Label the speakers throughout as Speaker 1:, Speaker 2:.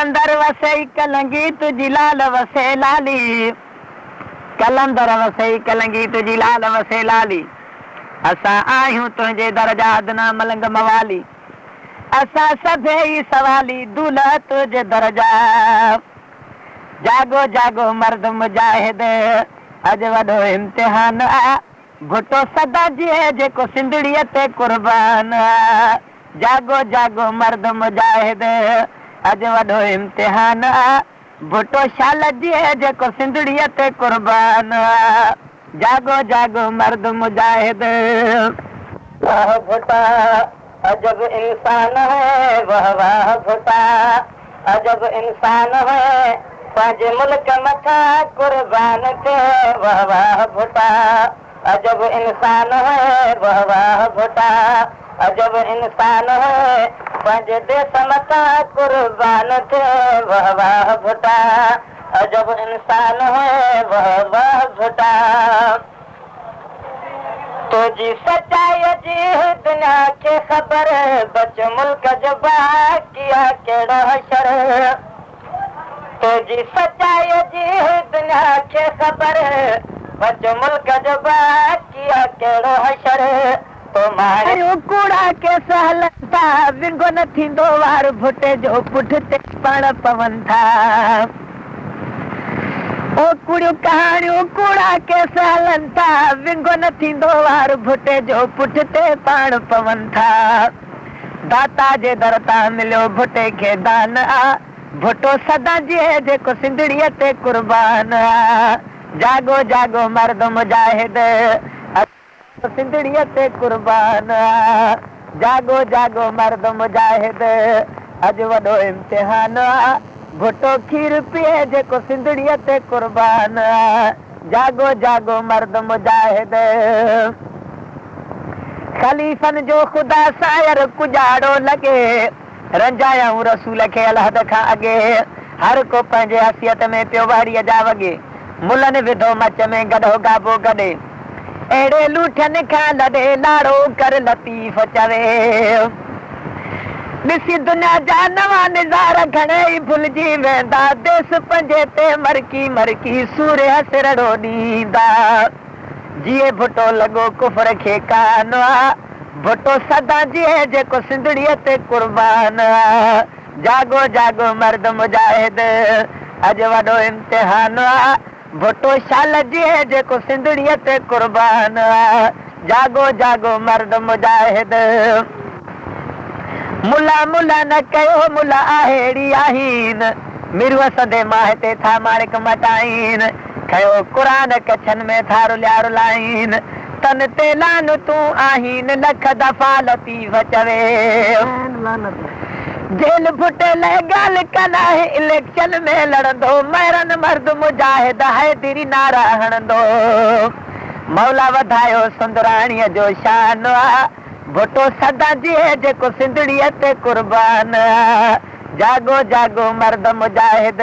Speaker 1: कलंदर वसई कलंगी तुझी लाल वसे लाली, कलंदर वसई कलंगी तुझी लाल वसे लाली। असां आहियूं तुंहिंजे दरजा अदना मलंग मवाली, असां सभई सवाली दूल्हा तुझे दरजा। जागो जागो मर्द मुजाहिद अज वॾो इम्तिहान आ, भुटो सदा जीअ जेको सिंधड़ीअ ते कुर्बान आ। जागो जागो मर्द मुजाहिद अज वॾो इम्तिहान आ, भुटो शाल जीअ जेको सिंधड़ीअ ते कुर्बान आ। जागो जागो मर्द मुजाहिद। वाह भुटा अजब इंसान है, वाह वाह भुटा अजब इंसान है, पंहिंजे मुल्क मथां कुर्बान थियो। वाह वाह भुटा अजब इंसान है, वाह वाह भुटा अजब इंसान है, पंहिंजे देश मथां कुर्बान थियो। वाह वाह भुटा अजब इंसान है, वाह वाह भुटा। तुझी सच्चाई जी दुनिया खे ख़बर, बच मुल्क जो बाक़िया कहिड़ो हशर। तुझी सच्चाई जी दुनिया खे ख़बर, बच मुल्क जो बाक़िया कहिड़ो हशर। तो मारियो कूड़ा के सहलन था, विंगो न थींदो वार भुटे जो पुठिते पाण पवनि था। ओ कुड़ियूं कहाणियूं कूड़ा के सहलन था, विंगो न थींदो वार भुटे जो पुठिते पाण पवनि था। दाता जे दर तां मिलियो भुटे खे दान आ, भुटो सदा जीअ जेको सिंधड़ीअ ते कुर्बान आ। जागो जागो मर्द मुजाहिद सिंधड़ीअ ते कुर्बान आ। जागो जागो मर्द मुजाहिद अॼु वॾो इम्तिहान आ, भुटो खीर पीए जेको सिंधड़ीअ ते कुर्बान आ। जागो जागो मर्द मुजाहिद। ख़लीफ़नि जो ख़ुदा सायर कुजाड़ो लॻे, रंजायूं रसूल खे अलहद खां अॻे। हर को पंहिंजे हसियत में पियो वाड़ीअ जा वॻे, मुलनि विधो मच में गॾो गाबो गॾे। अहिड़े लूठनि खां लॾे लाड़ो कर लतीफ़ चवे। ॾिसी दुनिया जा नवां निज़ार घणेई भुलिजी वेंदा, देस पंहिंजे ते मरकी मरकी सूर्य हसिरड़ो ॾींदा। जीअं भुटो लॻो कुफर खे कान आ, भुटो सदा जीअ जेको सिंधड़ीअ ते कुर्बान आ। जागो जागो मर्द मुजाहिद अॼु वॾो इम्तिहान आ, भुटो शाल जीअ जेको सिंधड़ीअ ते कुर्बान आ। जागो जागो मर्द मुजाहिद। मुला मुला न कयो मुला अहिड़ी आहिन, मिरुअ सदे माह ते था माणिक मटाइन। खयो क़ुरान कछन में था रुलिया रुलाइन, तन ते लान तूं आहिन लख दफ़ा लतीफ़ चवे। जेल भुटे लाइ ॻाल्हि कना इलेक्शन में लड़ंदो, मैरन मर्द मुजाहिद हैदरी नारा हणंदो। मौला वधायो सुंदराणीअ जो शान आ, भुटो सदा जीअ जेको सिंधड़ीअ ते कुर्बान आ। जागो जागो मर्द मुजाहिद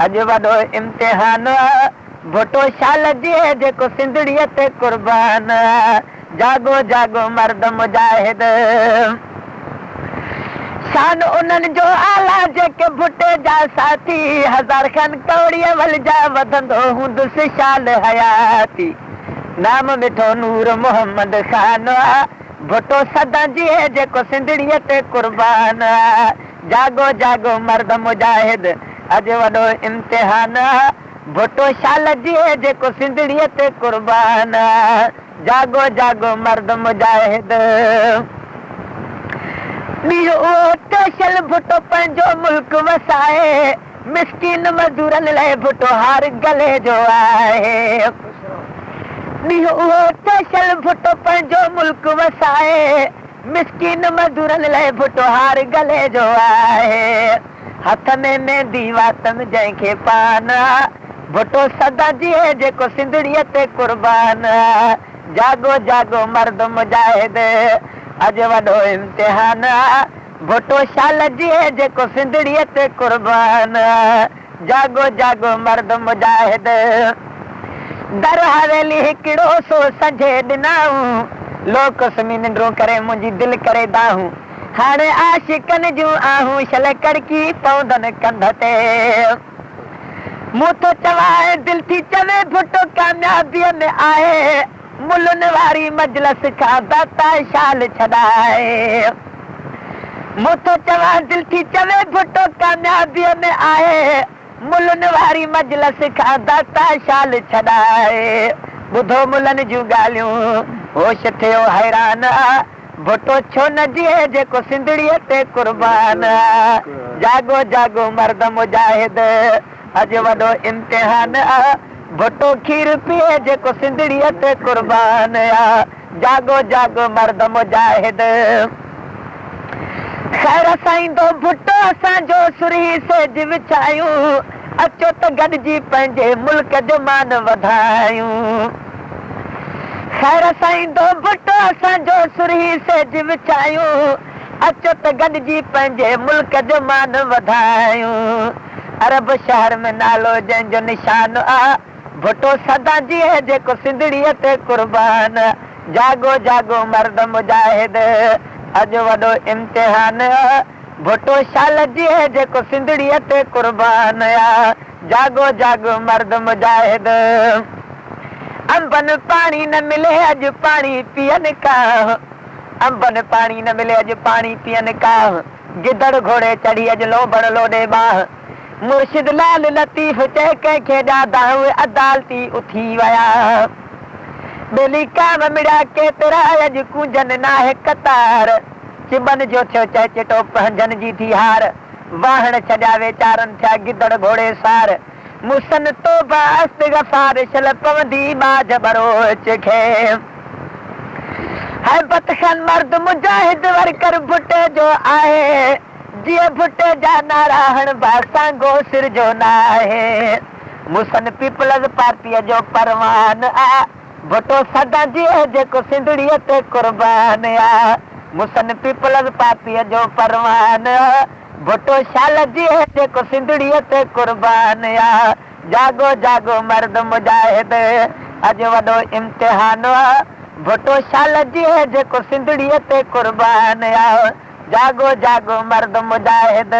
Speaker 1: अॼु वॾो इम्तिहान आ, भुटो शाल जीअ जेको सिंधड़ीअ ते कुर्बान आ। जागो जागो मर्द मुजाहिद। शान उन्हनि जो आला जेके भुटे जा साथी, हज़ार खन कौड़ीअ वल जा वधंदो हूंदुसि शाल हयाती। नाम मिठो नूर मोहम्मद खान आ, भुटो सदा जीअ जेको सिंधड़ीअ ते कुर्बान आ। जागो जागो मर्द मुजाहिद अॼु वॾो इम्तिहान आ, भुटो शाल जीअ जेको सिंधड़ीअ ते कुर्बान आ। जागो जागो मर्द मुजाहिद। ॾींहुं उहो स्पेशल भुटो पंहिंजो मुल्क वसाए, मिसकिन मज़दूरनि लाइ भुटो हार गले जो आहे। ॾींहुं उहो स्पेशल भुटो पंहिंजो मुल्क वसाए, मिसकिन मज़दूरनि लाइ भुटो हार गले जो आहे। हथ में मेहंदी वातम जंहिंखे पान आ, भुटो सदा जीअ जेको सिंधड़ीअ ते कुर्बान आ। जागो जागो मर्द मुजाहिद अॼु वॾो इम्तिहान आ, भुटो शाल जीअ जेको सिंधड़ीअ ते कुर्बान आ। जागो जागो मर्द मुजाहिद। दर हवेली हिकिड़ो सो सॼे ॾिनाऊं, लोक सुम्ही निंड्रो करे मुंहिंजी दिलि करे दाहूं। हाणे आशिकनि जूं आहूं शल कड़की पवंदनि कंध ते मूं थो चवां दिलि थी चवे भुटो कामयाबीअ में आहे मुलुनि वारी मजलस खां दाता शाल छॾाए मूं थो चवां दिलि थी चवे भुटो कामयाबीअ में आहे मुलुनि वारी मजलस खां दाता शाल छॾाए ॿुधो मुलनि जूं ॻाल्हियूं होश थियो हैरान भुटो छो न जीए जेको सिंधड़ीअ ते कुर्बान जागो जागो मर्द मुजाहिद अॼु वॾो इम्तिहान भुटो खीर पीए जेको सिंधड़ीअ ते कुर्बान जागो जागो मर्द मुजाहिद ख़ैर साईंदो भुटो असांजो सुरी सेज विछायूं अचो त गॾिजी पंहिंजे मुल्क जो मान वधायूं ख़ैर साईंदो भुटो असांजो सुरी सेज विछायूं अचो त गॾिजी पंहिंजे मुल्क जो मान वधायूं अरब शहर में नालो जंहिंजो निशान आहे भुटो सदा जीए जेको सिंधड़ीअ ते कुर्बान जागो जागो मर्द मुजाहिद अॼु वॾो इम्तिहान भुटो शाल जीए जेको सिंधड़ीअ ते कुर्बान जागो जागो मर्द मुजाहिद अंबन पाणी न मिले अॼु पाणी पीअनि का अंबन पाणी न मिले अॼु पाणी पीअनि का गिदड़ घोड़े चढ़ी अॼु लोभड़ लोॾे बाह मुर्शिद लाल लतीफ़ चए कंहिंखे ॾाढा उहे अदालती उथी विया ॿेली काम मिड़िया केतिरा अॼु कूंजनि नाहे कतार चिबन जो थियो चए चिटो पंहिंजनि जी थी हार वाहण छॾिया वेचारनि थिया गिदड़ घोड़े सार मुसन तोबा इस्तग़फ़ार शल पवंदी बाज बरोच खे हैबत खान मर्द मुजाहिद वरकर भुटे जो आहे जीअं भुटे जा नाराहण बासांगो सिर जो न आहे मुसन पीपल्स पार्टीअ जो परवान आहे भुटो सदा जीए जेको सिंधड़ीअ ते कुर्बान आहे मुसन पीपल्स पार्टीअ जो परवान भुटो शाल जीए जेको सिंधड़ीअ ते कुर्बान आहे जागो जागो मर्द मुजाहिद अॼु वॾो इम्तिहान भुटो शाल जीए जेको सिंधड़ीअ ते कुर्बान आहे जागो जागो मर्द मुजाहिद